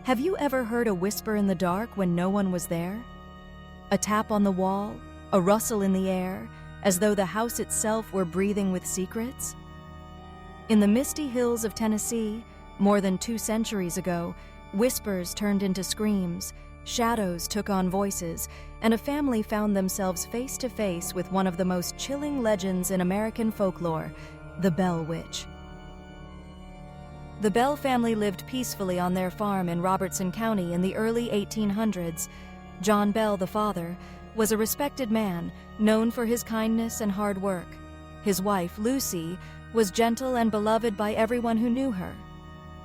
Have you ever heard a whisper in the dark when no one was there? A tap on the wall, a rustle in the air, as though the house itself were breathing with secrets? In the misty hills of Tennessee, more than 2 centuries ago, whispers turned into screams, shadows took on voices, and a family found themselves face to face with one of the most chilling legends in American folklore, the Bell Witch. The Bell family lived peacefully on their farm in Robertson County in the early 1800s. John Bell, the father, was a respected man, known for his kindness and hard work. His wife, Lucy, was gentle and beloved by everyone who knew her.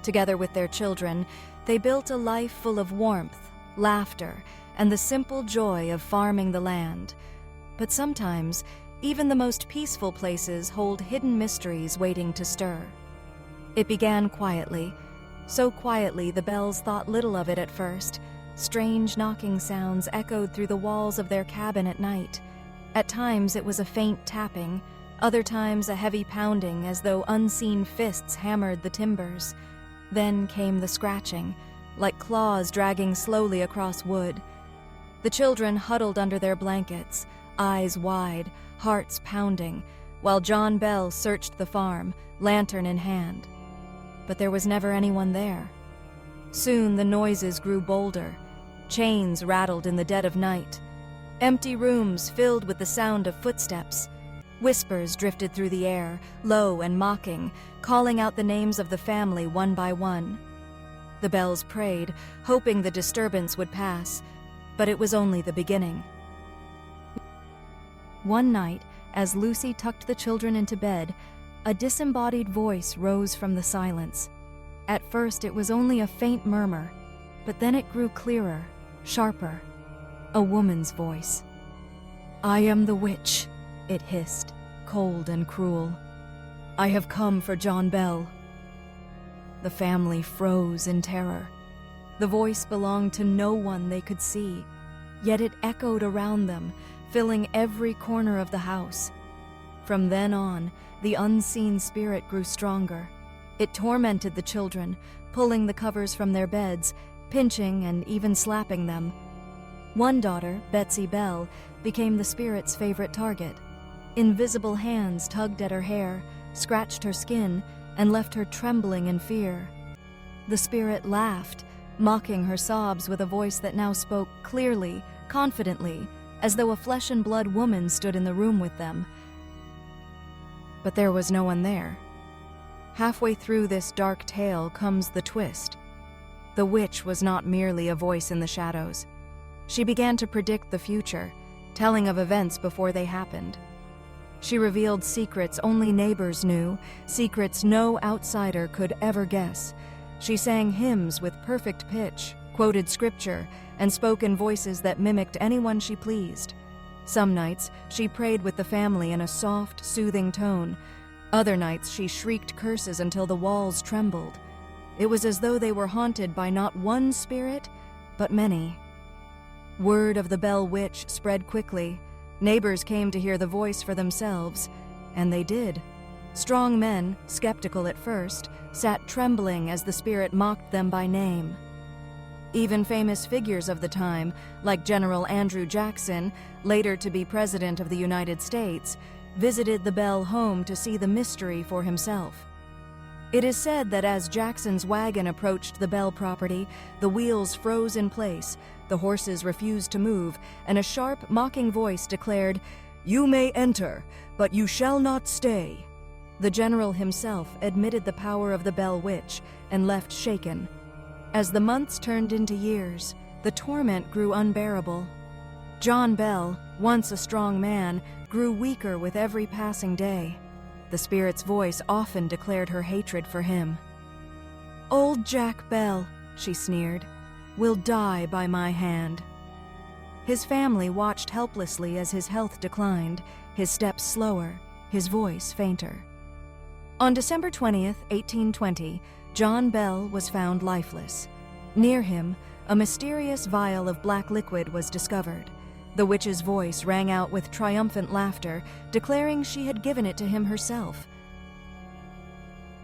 Together with their children, they built a life full of warmth, laughter, and the simple joy of farming the land. But sometimes, even the most peaceful places hold hidden mysteries waiting to stir. It began quietly, so quietly the Bells thought little of it at first. Strange knocking sounds echoed through the walls of their cabin at night. At times it was a faint tapping, other times a heavy pounding as though unseen fists hammered the timbers. Then came the scratching, like claws dragging slowly across wood. The children huddled under their blankets, eyes wide, hearts pounding, while John Bell searched the farm, lantern in hand. But there was never anyone there. Soon the noises grew bolder. Chains rattled in the dead of night. Empty rooms filled with the sound of footsteps. Whispers drifted through the air, low and mocking, calling out the names of the family one by one. The Bells prayed, hoping the disturbance would pass, but it was only the beginning. One night, as Lucy tucked the children into bed, a disembodied voice rose from the silence. At first it was only a faint murmur, but then it grew clearer, sharper. A woman's voice. "I am the witch," it hissed, cold and cruel. "I have come for John Bell." The family froze in terror. The voice belonged to no one they could see, yet it echoed around them, filling every corner of the house. From then on, the unseen spirit grew stronger. It tormented the children, pulling the covers from their beds, pinching and even slapping them. One daughter, Betsy Bell, became the spirit's favorite target. Invisible hands tugged at her hair, scratched her skin, and left her trembling in fear. The spirit laughed, mocking her sobs with a voice that now spoke clearly, confidently, as though a flesh-and-blood woman stood in the room with them. But there was no one there. Halfway through this dark tale comes the twist. The witch was not merely a voice in the shadows. She began to predict the future, telling of events before they happened. She revealed secrets only neighbors knew, secrets no outsider could ever guess. She sang hymns with perfect pitch, quoted scripture, and spoke in voices that mimicked anyone she pleased. Some nights, she prayed with the family in a soft, soothing tone. Other nights, she shrieked curses until the walls trembled. It was as though they were haunted by not one spirit, but many. Word of the Bell Witch spread quickly. Neighbors came to hear the voice for themselves, and they did. Strong men, skeptical at first, sat trembling as the spirit mocked them by name. Even famous figures of the time, like General Andrew Jackson, later to be President of the United States, visited the Bell home to see the mystery for himself. It is said that as Jackson's wagon approached the Bell property, the wheels froze in place, the horses refused to move, and a sharp, mocking voice declared, "You may enter, but you shall not stay." The general himself admitted the power of the Bell Witch and left shaken. As the months turned into years, the torment grew unbearable. John Bell, once a strong man, grew weaker with every passing day. The spirit's voice often declared her hatred for him. "Old Jack Bell," she sneered, "will die by my hand." His family watched helplessly as his health declined, his steps slower, his voice fainter. On December 20th, 1820, John Bell was found lifeless. Near him, a mysterious vial of black liquid was discovered. The witch's voice rang out with triumphant laughter, declaring she had given it to him herself.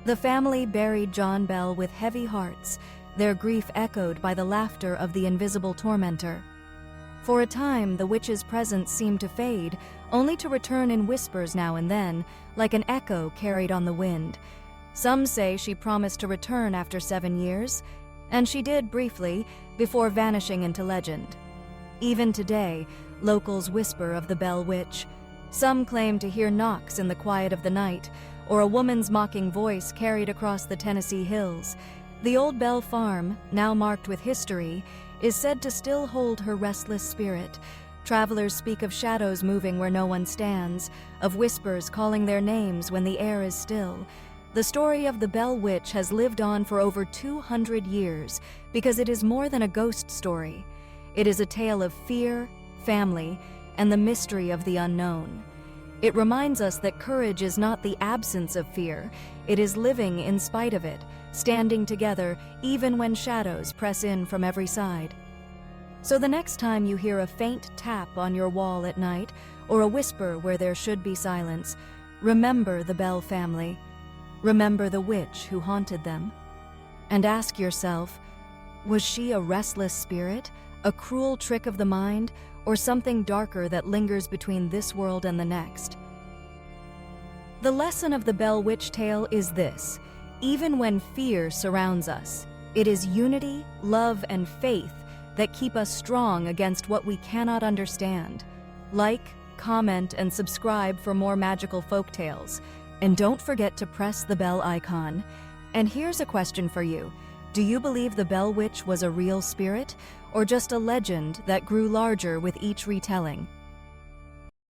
The family buried John Bell with heavy hearts. their grief echoed by the laughter of the invisible tormentor. For a time, the witch's presence seemed to fade, only to return in whispers now and then, like an echo carried on the wind. Some say she promised to return after 7 years, and she did briefly, before vanishing into legend. Even today, locals whisper of the Bell Witch. Some claim to hear knocks in the quiet of the night, or a woman's mocking voice carried across the Tennessee hills. The old Bell Farm, now marked with history, is said to still hold her restless spirit. Travelers speak of shadows moving where no one stands, of whispers calling their names when the air is still. The story of the Bell Witch has lived on for over 200 years because it is more than a ghost story. It is a tale of fear, family, and the mystery of the unknown. It reminds us that courage is not the absence of fear, it is living in spite of it, standing together even when shadows press in from every side. So the next time you hear a faint tap on your wall at night, or a whisper where there should be silence, remember the Bell family. Remember the witch who haunted them. And ask yourself, was she a restless spirit, a cruel trick of the mind, or something darker that lingers between this world and the next? The lesson of the Bell Witch tale is this: even when fear surrounds us, it is unity, love, and faith that keep us strong against what we cannot understand. Like, comment, and subscribe for more magical folktales. And don't forget to press the bell icon. And here's a question for you. Do you believe the Bell Witch was a real spirit, or just a legend that grew larger with each retelling?